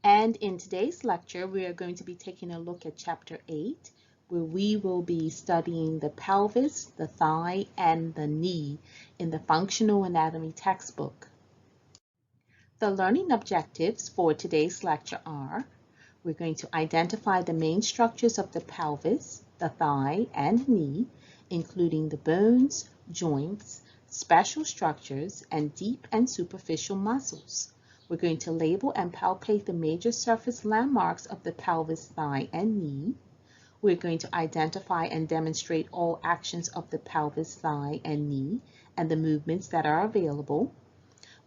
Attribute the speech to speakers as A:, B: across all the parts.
A: And in today's lecture, we are going to be taking a look at Chapter 8, where we will be studying the pelvis, the thigh, and the knee in the Functional Anatomy textbook. The learning objectives for today's lecture are: we're going to identify the main structures of the pelvis, the thigh, and knee, including the bones, joints, special structures, and deep and superficial muscles. We're going to label and palpate the major surface landmarks of the pelvis, thigh, and knee. We're going to identify and demonstrate all actions of the pelvis, thigh, and knee, and the movements that are available.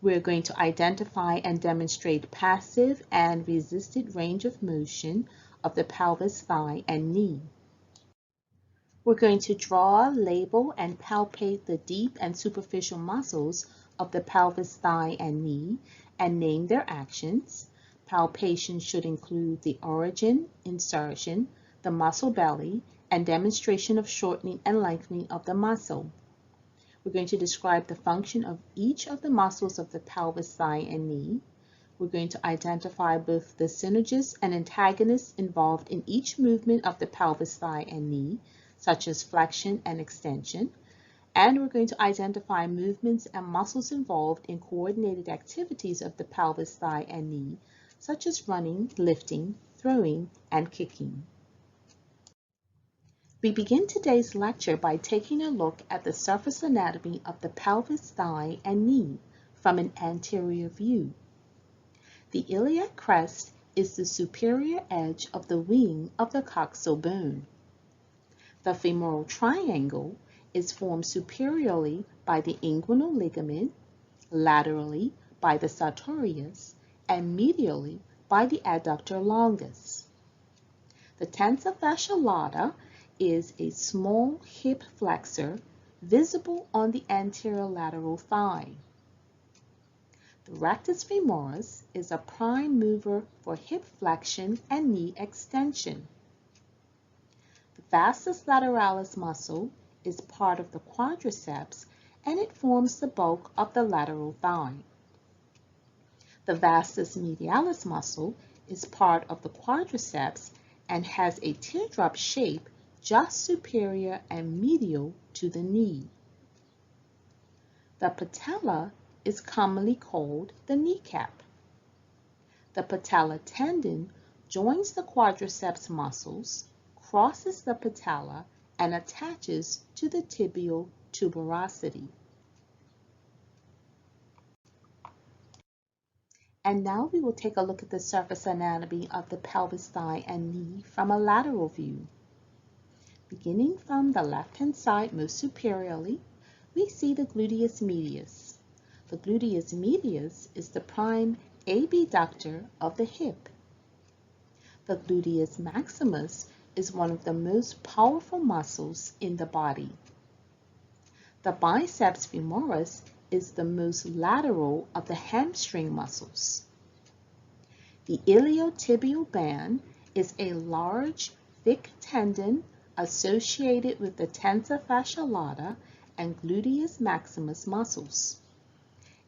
A: We're going to identify and demonstrate passive and resisted range of motion of the pelvis, thigh, and knee. We're going to draw, label, and palpate the deep and superficial muscles of the pelvis, thigh, and knee, and name their actions. Palpation should include the origin, insertion, the muscle belly, and demonstration of shortening and lengthening of the muscle. We're going to describe the function of each of the muscles of the pelvis, thigh, and knee. We're going to identify both the synergists and antagonists involved in each movement of the pelvis, thigh, and knee, such as flexion and extension. And we're going to identify movements and muscles involved in coordinated activities of the pelvis, thigh, and knee, such as running, lifting, throwing, and kicking. We begin today's lecture by taking a look at the surface anatomy of the pelvis, thigh, and knee from an anterior view. The iliac crest is the superior edge of the wing of the coxal bone. The femoral triangle is formed superiorly by the inguinal ligament, laterally by the sartorius, and medially by the adductor longus. The tensa fascia lata is a small hip flexor visible on the anterior lateral thigh. The rectus femoris is a prime mover for hip flexion and knee extension. The vastus lateralis muscle is part of the quadriceps, and it forms the bulk of the lateral thigh. The vastus medialis muscle is part of the quadriceps and has a teardrop shape just superior and medial to the knee. The patella is commonly called the kneecap. The patella tendon joins the quadriceps muscles, crosses the patella, and attaches to the tibial tuberosity. And now we will take a look at the surface anatomy of the pelvis, thigh, and knee from a lateral view. Beginning from the left-hand side most superiorly, we see the gluteus medius. The gluteus medius is the prime abductor of the hip. The gluteus maximus is one of the most powerful muscles in the body. The biceps femoris is the most lateral of the hamstring muscles. The iliotibial band is a large, thick tendon associated with the tensa fascia lata and gluteus maximus muscles.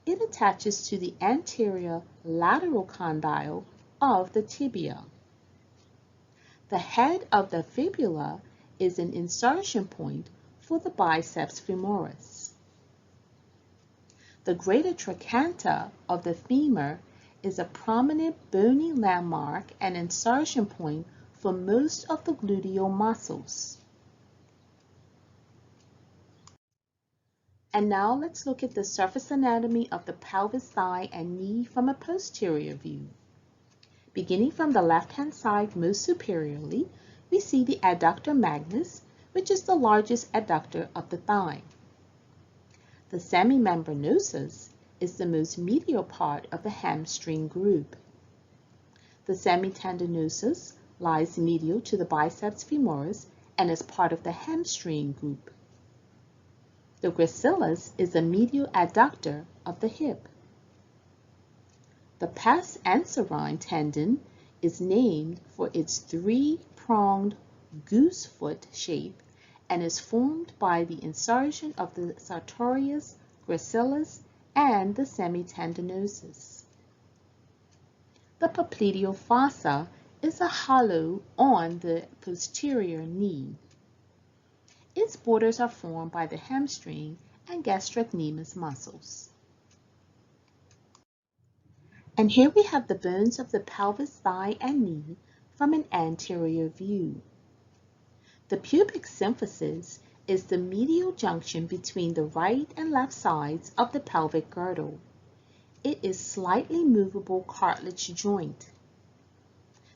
A: It attaches to the anterior lateral condyle of the tibia. The head of the fibula is an insertion point for the biceps femoris. The greater trochanter of the femur is a prominent bony landmark and insertion point for most of the gluteal muscles. And now let's look at the surface anatomy of the pelvis, thigh, and knee from a posterior view. Beginning from the left-hand side most superiorly, we see the adductor magnus, which is the largest adductor of the thigh. The semimembranosus is the most medial part of the hamstring group. The semitendinosus lies medial to the biceps femoris and is part of the hamstring group. The gracilis is the medial adductor of the hip. The pes anserine tendon is named for its three-pronged goose foot shape and is formed by the insertion of the sartorius, gracilis, and the semitendinosus. The popliteal fossa is a hollow on the posterior knee. Its borders are formed by the hamstring and gastrocnemius muscles. And here we have the bones of the pelvis, thigh, and knee from an anterior view. The pubic symphysis is the medial junction between the right and left sides of the pelvic girdle. It is slightly movable cartilage joint.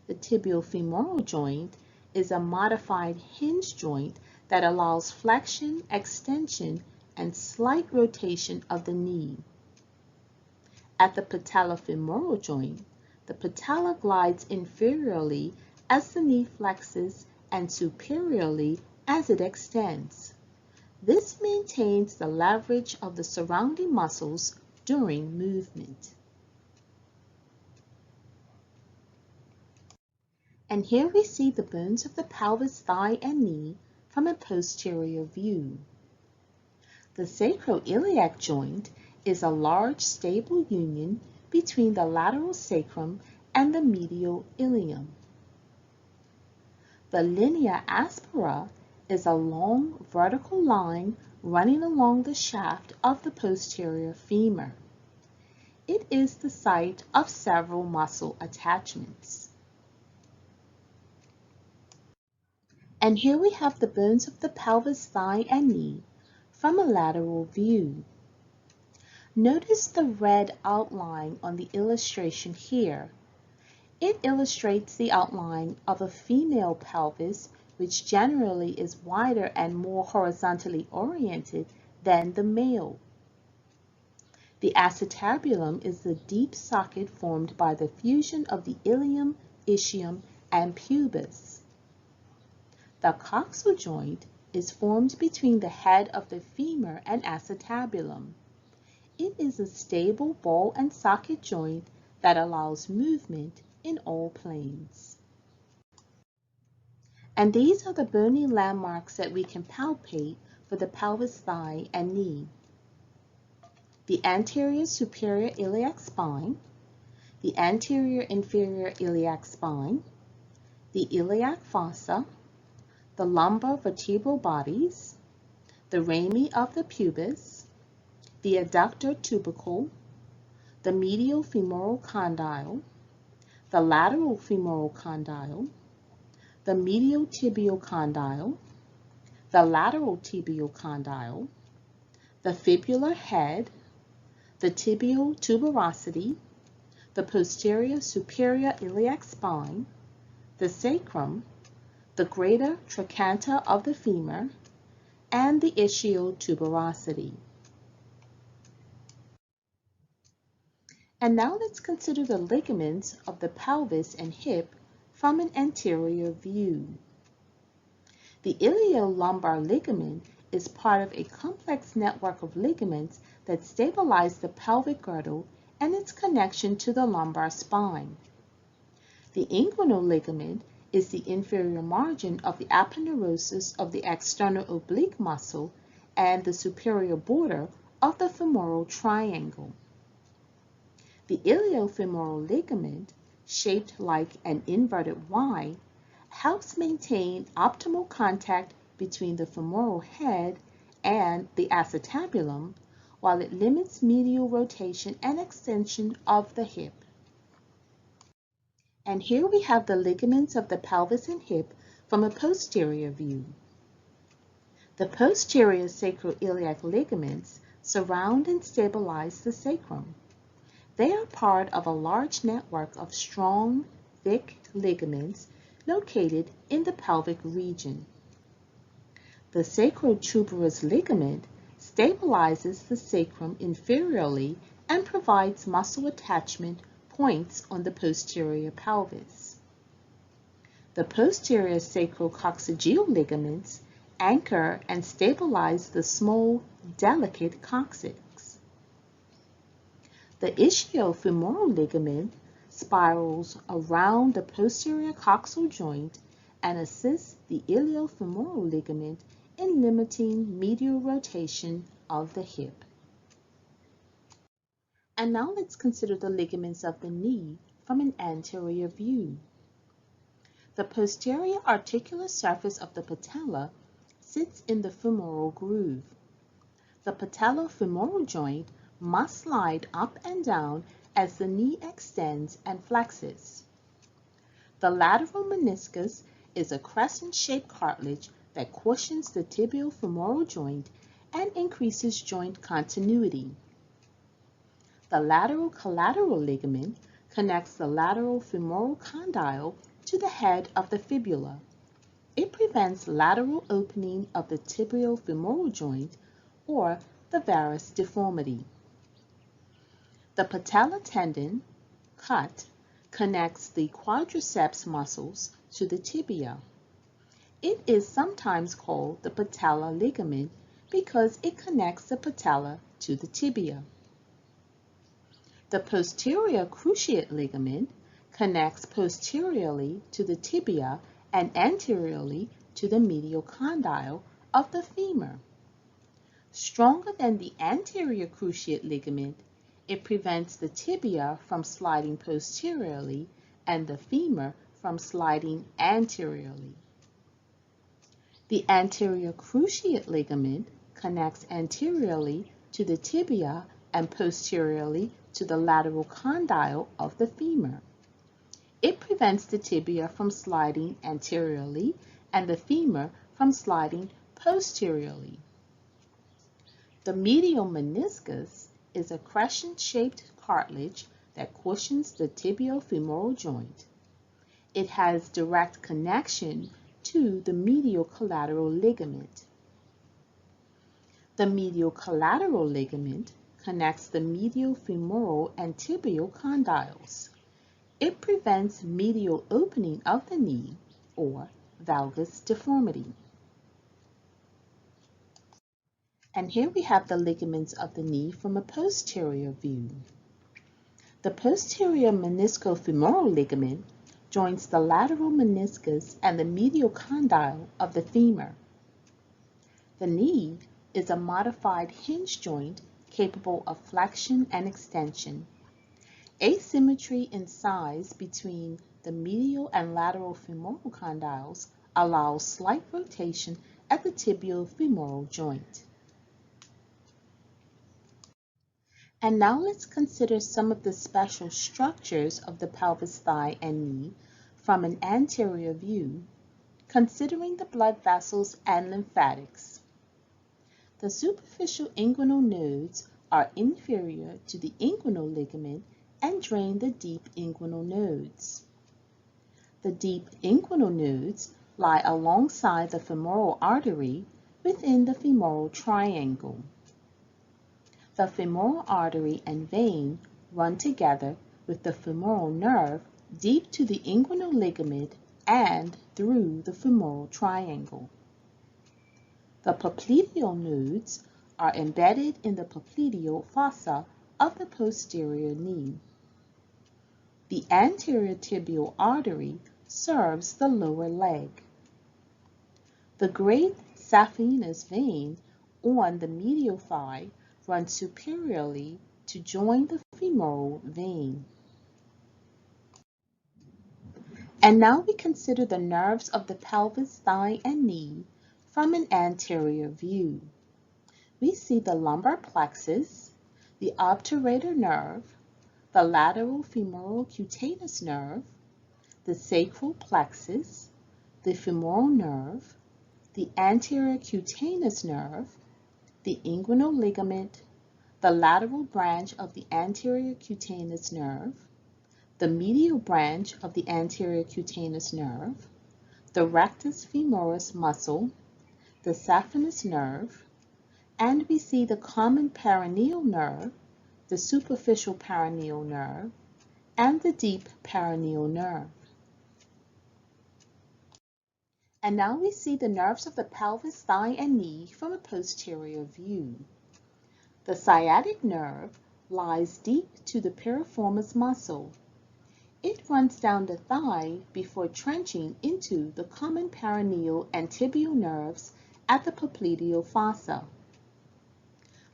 A: The tibial femoral joint is a modified hinge joint that allows flexion, extension, and slight rotation of the knee. At the patellofemoral joint, the patella glides inferiorly as the knee flexes and superiorly as it extends. This maintains the leverage of the surrounding muscles during movement. And here we see the bones of the pelvis, thigh, and knee from a posterior view. The sacroiliac joint is a large stable union between the lateral sacrum and the medial ilium. The linea aspera is a long vertical line running along the shaft of the posterior femur. It is the site of several muscle attachments. And here we have the bones of the pelvis, thigh, and knee from a lateral view. Notice the red outline on the illustration here. It illustrates the outline of a female pelvis, which generally is wider and more horizontally oriented than the male. The acetabulum is the deep socket formed by the fusion of the ilium, ischium, and pubis. The coxal joint is formed between the head of the femur and acetabulum. It is a stable ball and socket joint that allows movement in all planes. And these are the bony landmarks that we can palpate for the pelvis, thigh, and knee. The anterior superior iliac spine, the anterior inferior iliac spine, the iliac fossa, the lumbar vertebral bodies, the rami of the pubis, the adductor tubercle, the medial femoral condyle, the lateral femoral condyle, the medial tibial condyle, the lateral tibial condyle, the fibular head, the tibial tuberosity, the posterior superior iliac spine, the sacrum, the greater trochanter of the femur, and the ischial tuberosity. And now let's consider the ligaments of the pelvis and hip from an anterior view. The iliolumbar ligament is part of a complex network of ligaments that stabilize the pelvic girdle and its connection to the lumbar spine. The inguinal ligament is the inferior margin of the aponeurosis of the external oblique muscle and the superior border of the femoral triangle. The iliofemoral ligament, shaped like an inverted Y, helps maintain optimal contact between the femoral head and the acetabulum, while it limits medial rotation and extension of the hip. And here we have the ligaments of the pelvis and hip from a posterior view. The posterior sacroiliac ligaments surround and stabilize the sacrum. They are part of a large network of strong, thick ligaments located in the pelvic region. The sacrotuberous ligament stabilizes the sacrum inferiorly and provides muscle attachment points on the posterior pelvis. The posterior sacrococcygeal ligaments anchor and stabilize the small, delicate coccyx. The ischiofemoral ligament spirals around the posterior coxal joint and assists the iliofemoral ligament in limiting medial rotation of the hip. And now let's consider the ligaments of the knee from an anterior view. The posterior articular surface of the patella sits in the femoral groove. The patellofemoral joint must slide up and down as the knee extends and flexes. The lateral meniscus is a crescent-shaped cartilage that cushions the tibial-femoral joint and increases joint continuity. The lateral collateral ligament connects the lateral femoral condyle to the head of the fibula. It prevents lateral opening of the tibial-femoral joint or the varus deformity. The patella tendon, cut, connects the quadriceps muscles to the tibia. It is sometimes called the patella ligament because it connects the patella to the tibia. The posterior cruciate ligament connects posteriorly to the tibia and anteriorly to the medial condyle of the femur. Stronger than the anterior cruciate ligament, it prevents the tibia from sliding posteriorly and the femur from sliding anteriorly. The anterior cruciate ligament connects anteriorly to the tibia and posteriorly to the lateral condyle of the femur. It prevents the tibia from sliding anteriorly and the femur from sliding posteriorly. The medial meniscus is a crescent-shaped cartilage that cushions the tibial-femoral joint. It has direct connection to the medial collateral ligament. The medial collateral ligament connects the medial femoral and tibial condyles. It prevents medial opening of the knee or valgus deformity. And here we have the ligaments of the knee from a posterior view. The posterior meniscofemoral ligament joins the lateral meniscus and the medial condyle of the femur. The knee is a modified hinge joint capable of flexion and extension. Asymmetry in size between the medial and lateral femoral condyles allows slight rotation at the tibial-femoral joint. And now let's consider some of the special structures of the pelvis, thigh, and knee from an anterior view, considering the blood vessels and lymphatics. The superficial inguinal nodes are inferior to the inguinal ligament and drain the deep inguinal nodes. The deep inguinal nodes lie alongside the femoral artery within the femoral triangle. The femoral artery and vein run together with the femoral nerve deep to the inguinal ligament and through the femoral triangle. The popliteal nodes are embedded in the popliteal fossa of the posterior knee. The anterior tibial artery serves the lower leg. The great saphenous vein on the medial thigh runs superiorly to join the femoral vein. And now we consider the nerves of the pelvis, thigh, and knee from an anterior view. We see the lumbar plexus, the obturator nerve, the lateral femoral cutaneous nerve, the sacral plexus, the femoral nerve, the anterior cutaneous nerve, the inguinal ligament, the lateral branch of the anterior cutaneous nerve, the medial branch of the anterior cutaneous nerve, the rectus femoris muscle, the saphenous nerve, and we see the common perineal nerve, the superficial perineal nerve, and the deep perineal nerve. And now we see the nerves of the pelvis, thigh, and knee from a posterior view. The sciatic nerve lies deep to the piriformis muscle. It runs down the thigh before trenching into the common perineal and tibial nerves at the popliteal fossa.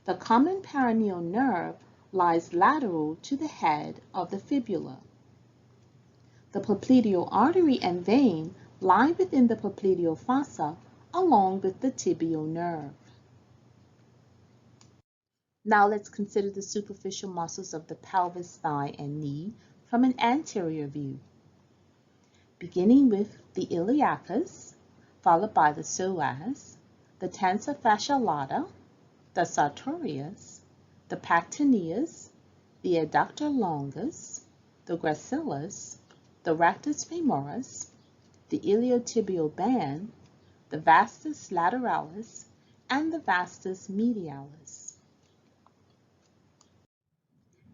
A: The common perineal nerve lies lateral to the head of the fibula. The popliteal artery and vein lie within the popliteal fossa along with the tibial nerve. Now let's consider the superficial muscles of the pelvis, thigh, and knee from an anterior view. Beginning with the iliacus, followed by the psoas, the tensa fascia lata, the sartorius, the pectineus, the adductor longus, the gracilis, the rectus femoris, the iliotibial band, the vastus lateralis, and the vastus medialis.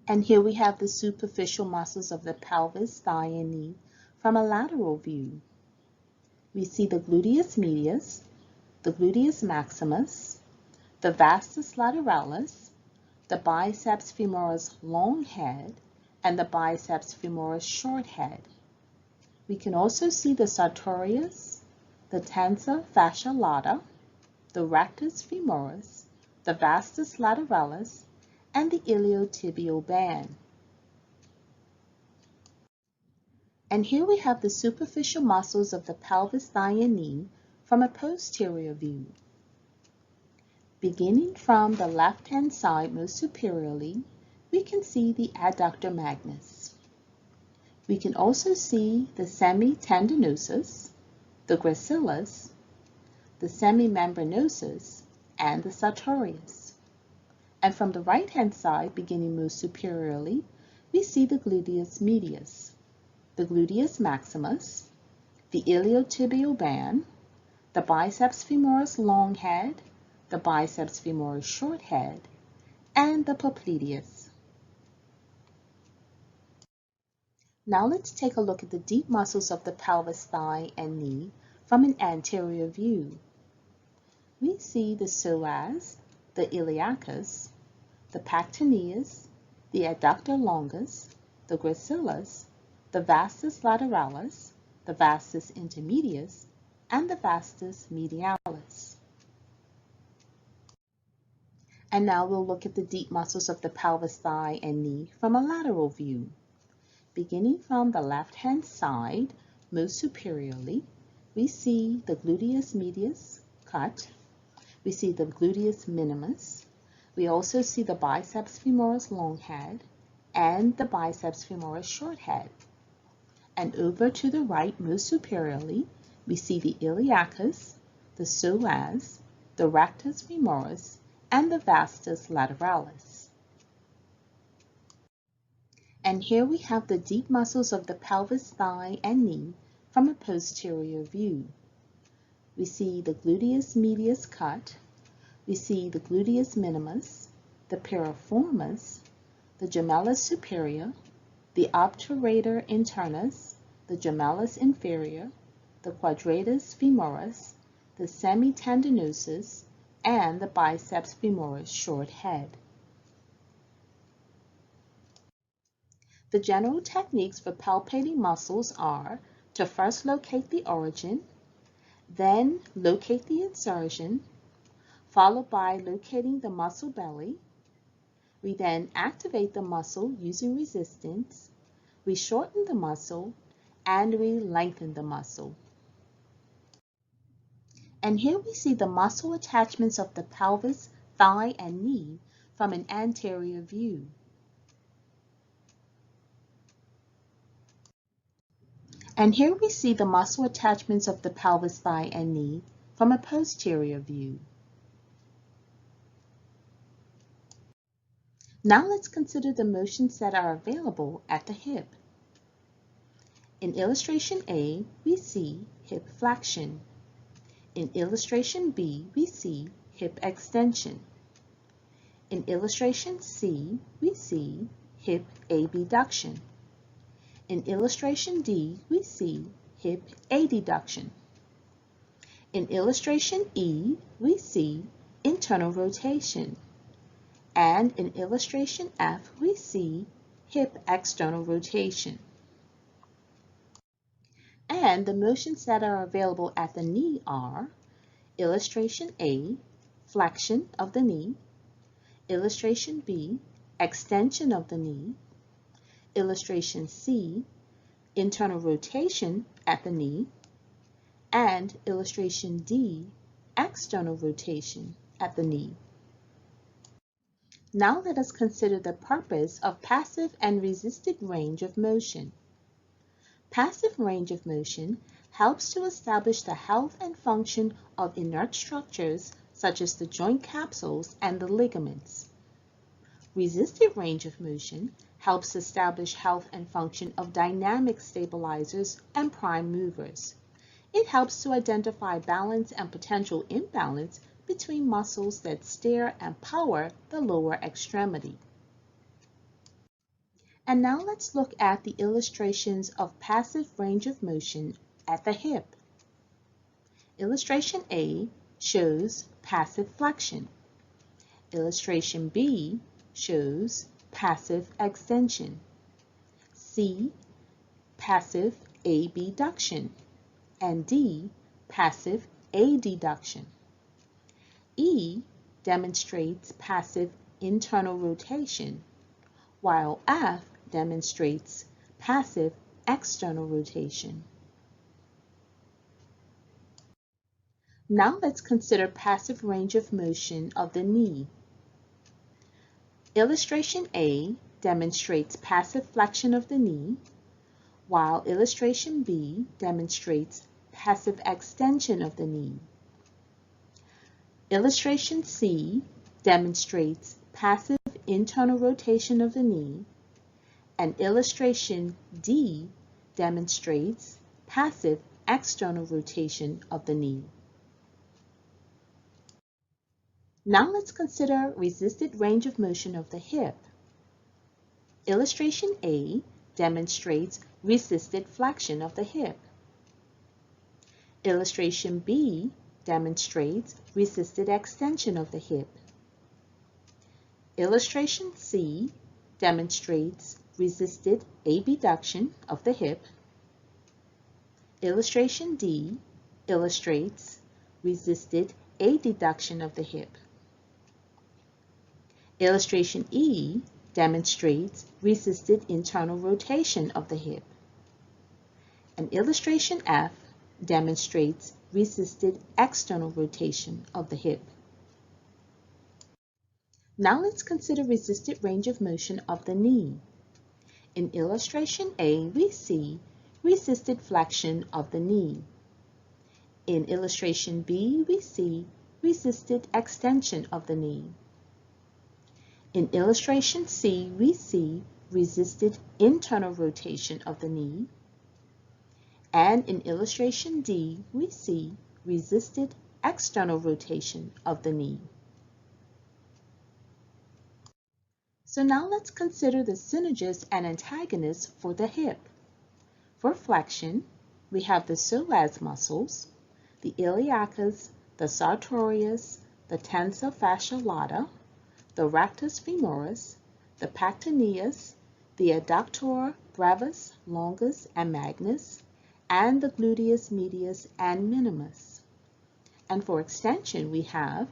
A: And here we have the superficial muscles of the pelvis, thigh, and knee from a lateral view. We see the gluteus medius, the gluteus maximus, the vastus lateralis, the biceps femoris long head, and the biceps femoris short head. We can also see the sartorius, the tensa fascia lata, the rectus femoris, the vastus lateralis, and the iliotibial band. And here we have the superficial muscles of the pelvis, thigh, and knee from a posterior view. Beginning from the left-hand side most superiorly, we can see the adductor magnus. We can also see the semitendinosus, the gracilis, the semimembranosus, and the sartorius. And from the right-hand side, beginning most superiorly, we see the gluteus medius, the gluteus maximus, the iliotibial band, the biceps femoris long head, the biceps femoris short head, and the popliteus. Now let's take a look at the deep muscles of the pelvis, thigh, and knee from an anterior view. We see the psoas, the iliacus, the pectineus, the adductor longus, the gracilis, the vastus lateralis, the vastus intermedius, and the vastus medialis. And now we'll look at the deep muscles of the pelvis, thigh, and knee from a lateral view. Beginning from the left-hand side, most superiorly, we see the gluteus medius cut. We see the gluteus minimus. We also see the biceps femoris long head and the biceps femoris short head. And over to the right, most superiorly, we see the iliacus, the psoas, the rectus femoris, and the vastus lateralis. And here we have the deep muscles of the pelvis, thigh, and knee from a posterior view. We see the gluteus medius cut. We see the gluteus minimus, the piriformis, the gemellus superior, the obturator internus, the gemellus inferior, the quadratus femoris, the semitendinosus, and the biceps femoris short head. The general techniques for palpating muscles are to first locate the origin, then locate the insertion, followed by locating the muscle belly. We then activate the muscle using resistance, we shorten the muscle, and we lengthen the muscle. And here we see the muscle attachments of the pelvis, thigh, and knee from an anterior view. And here we see the muscle attachments of the pelvis, thigh, and knee from a posterior view. Now let's consider the motions that are available at the hip. In illustration A, we see hip flexion. In illustration B, we see hip extension. In illustration C, we see hip abduction. In illustration D, we see hip adduction. In illustration E, we see internal rotation. And in illustration F, we see hip external rotation. And the motions that are available at the knee are illustration A, flexion of the knee, illustration B, extension of the knee, illustration C, internal rotation at the knee, and illustration D, external rotation at the knee. Now let us consider the purpose of passive and resisted range of motion. Passive range of motion helps to establish the health and function of inert structures such as the joint capsules and the ligaments. Resisted range of motion helps establish health and function of dynamic stabilizers and prime movers. It helps to identify balance and potential imbalance between muscles that steer and power the lower extremity. And now let's look at the illustrations of passive range of motion at the hip. Illustration A shows passive flexion. Illustration B shows passive extension. C, passive abduction, and D, passive adduction. E demonstrates passive internal rotation, while F demonstrates passive external rotation. Now let's consider passive range of motion of the knee. Illustration A demonstrates passive flexion of the knee, while illustration B demonstrates passive extension of the knee. Illustration C demonstrates passive internal rotation of the knee, and illustration D demonstrates passive external rotation of the knee. Now let's consider resisted range of motion of the hip. Illustration A demonstrates resisted flexion of the hip. Illustration B demonstrates resisted extension of the hip. Illustration C demonstrates resisted abduction of the hip. Illustration D illustrates resisted adduction of the hip. Illustration E demonstrates resisted internal rotation of the hip. And illustration F demonstrates resisted external rotation of the hip. Now let's consider resisted range of motion of the knee. In illustration A, we see resisted flexion of the knee. In illustration B, we see resisted extension of the knee. In illustration C, we see resisted internal rotation of the knee. And in illustration D, we see resisted external rotation of the knee. So now let's consider the synergists and antagonists for the hip. For flexion, we have the psoas muscles, the iliacus, the sartorius, the tensor fasciae lata, the rectus femoris, the pectineus, the adductor brevis, longus, and magnus, and the gluteus medius and minimus. And for extension, we have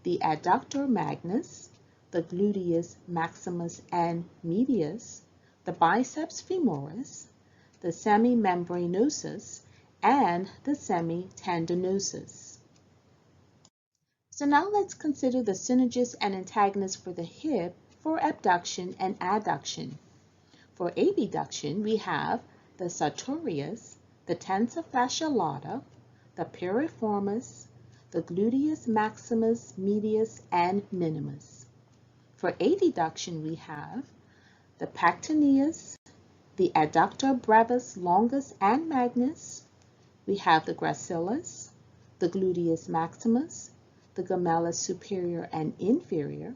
A: the adductor magnus, the gluteus maximus and medius, the biceps femoris, the semimembranosus, and the semitendinosus. So now let's consider the synergists and antagonists for the hip for abduction and adduction. For abduction, we have the sartorius, the tensor fasciae lata, the piriformis, the gluteus maximus, medius, and minimus. For adduction, we have the pectineus, the adductor brevis, longus, and magnus. We have the gracilis, the gluteus maximus, the gemellus superior and inferior,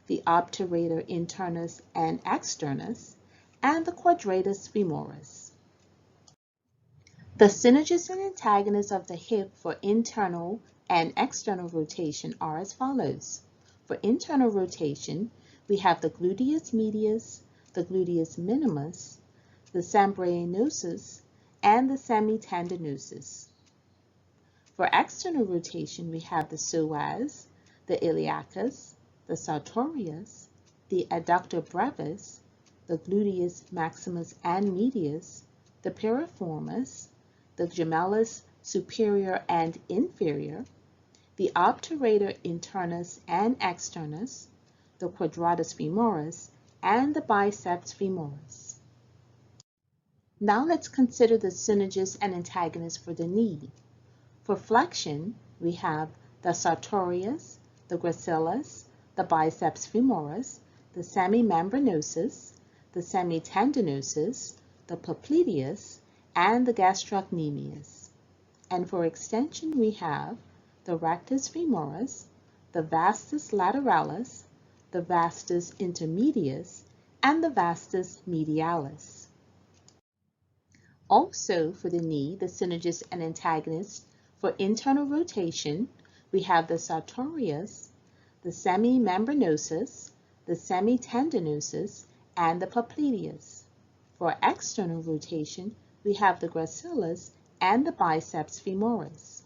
A: the obturator internus and externus, and the quadratus femoris. The synergists and antagonists of the hip for internal and external rotation are as follows. For internal rotation, we have the gluteus medius, the gluteus minimus, the sembranosus, and the semitendinosus. For external rotation, we have the psoas, the iliacus, the sartorius, the adductor brevis, the gluteus maximus and medius, the piriformis, the gemellus superior and inferior, the obturator internus and externus, the quadratus femoris, and the biceps femoris. Now let's consider the synergists and antagonists for the knee. For flexion, we have the sartorius, the gracilis, the biceps femoris, the semimembranosus, the semitendinosus, the popliteus, and the gastrocnemius. And for extension, we have the rectus femoris, the vastus lateralis, the vastus intermedius, and the vastus medialis. Also for the knee, the synergists and antagonists for internal rotation, we have the sartorius, the semimembranosus, the semitendinosus, and the popliteus. For external rotation, we have the gracilis and the biceps femoris.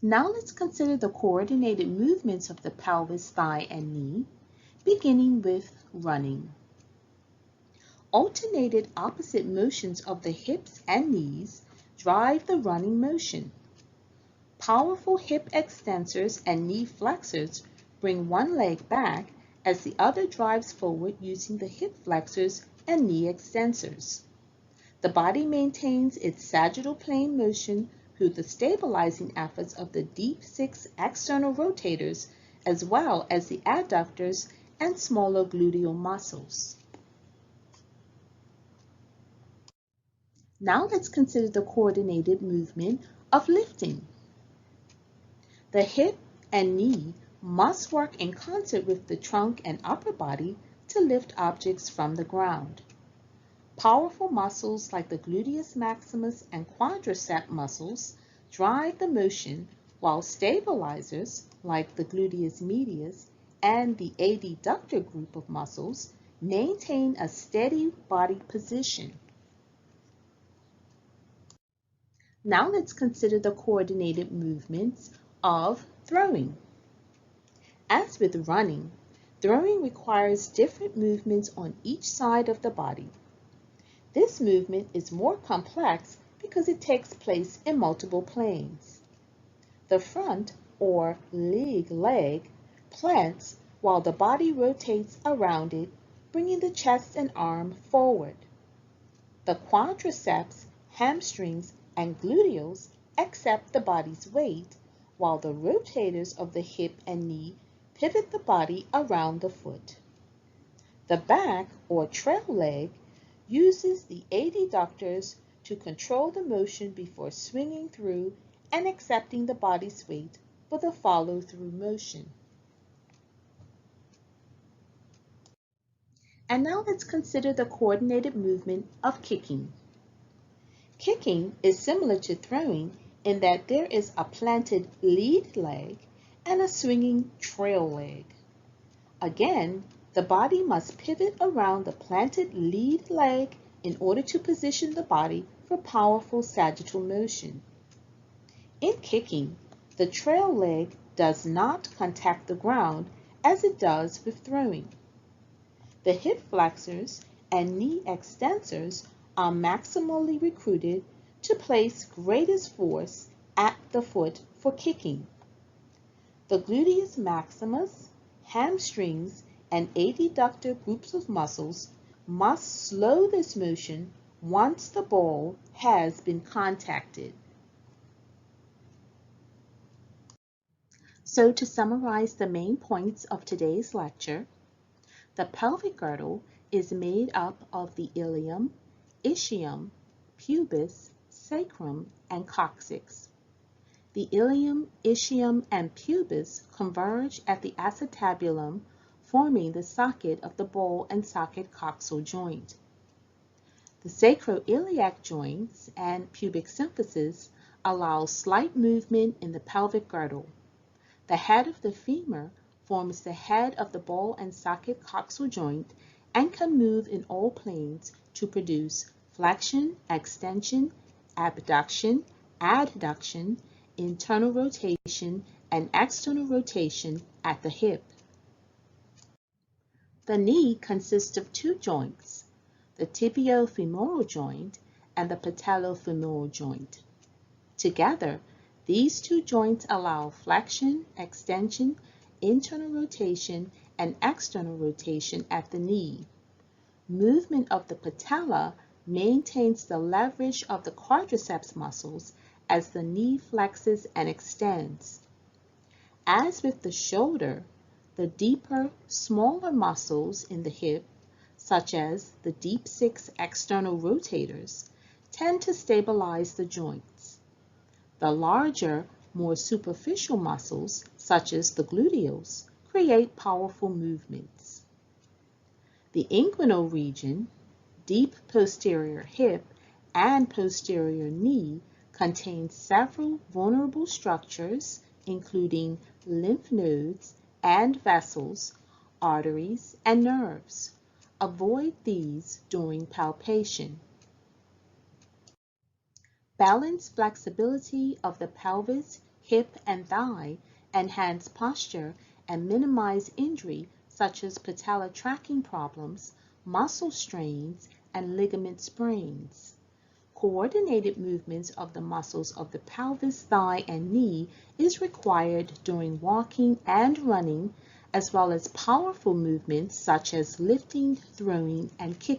A: Now let's consider the coordinated movements of the pelvis, thigh, and knee, beginning with running. Alternated opposite motions of the hips and knees drive the running motion. Powerful hip extensors and knee flexors bring one leg back as the other drives forward using the hip flexors and knee extensors. The body maintains its sagittal plane motion through the stabilizing efforts of the deep six external rotators as well as the adductors and smaller gluteal muscles. Now let's consider the coordinated movement of lifting. The hip and knee must work in concert with the trunk and upper body to lift objects from the ground. Powerful muscles like the gluteus maximus and quadricep muscles drive the motion, while stabilizers like the gluteus medius and the adductor group of muscles maintain a steady body position. Now let's consider the coordinated movements of throwing. As with running, throwing requires different movements on each side of the body. This movement is more complex because it takes place in multiple planes. The front, or lead leg, plants while the body rotates around it, bringing the chest and arm forward. The quadriceps, hamstrings, and gluteals accept the body's weight, while the rotators of the hip and knee pivot the body around the foot. The back, or trail leg, uses the adductors to control the motion before swinging through and accepting the body's weight for the follow-through motion. And now let's consider the coordinated movement of kicking. Kicking is similar to throwing in that there is a planted lead leg and a swinging trail leg. Again, the body must pivot around the planted lead leg in order to position the body for powerful sagittal motion. In kicking, the trail leg does not contact the ground as it does with throwing. The hip flexors and knee extensors are maximally recruited to place greatest force at the foot for kicking. The gluteus maximus, hamstrings, and adductor groups of muscles must slow this motion once the ball has been contacted. So to summarize the main points of today's lecture, the pelvic girdle is made up of the ilium, ischium, pubis, sacrum, and coccyx. The ilium, ischium, and pubis converge at the acetabulum, forming the socket of the ball and socket coxal joint. The sacroiliac joints and pubic symphysis allow slight movement in the pelvic girdle. The head of the femur forms the head of the ball and socket coxal joint and can move in all planes to produce flexion, extension, abduction, adduction, internal rotation, and external rotation at the hip. The knee consists of two joints, the tibiofemoral joint, and the patellofemoral joint. Together, these two joints allow flexion, extension, internal rotation, and external rotation at the knee. Movement of the patella maintains the leverage of the quadriceps muscles as the knee flexes and extends. As with the shoulder, the deeper, smaller muscles in the hip, such as the deep six external rotators, tend to stabilize the joints. The larger, more superficial muscles, such as the gluteals, create powerful movements. The inguinal region, deep posterior hip, and posterior knee contains several vulnerable structures, including lymph nodes and vessels, arteries, and nerves. Avoid these during palpation. Balance flexibility of the pelvis, hip, and thigh enhance posture and minimize injury such as patella tracking problems, muscle strains, and ligament sprains. Coordinated movements of the muscles of the pelvis, thigh, and knee is required during walking and running, as well as powerful movements such as lifting, throwing, and kicking.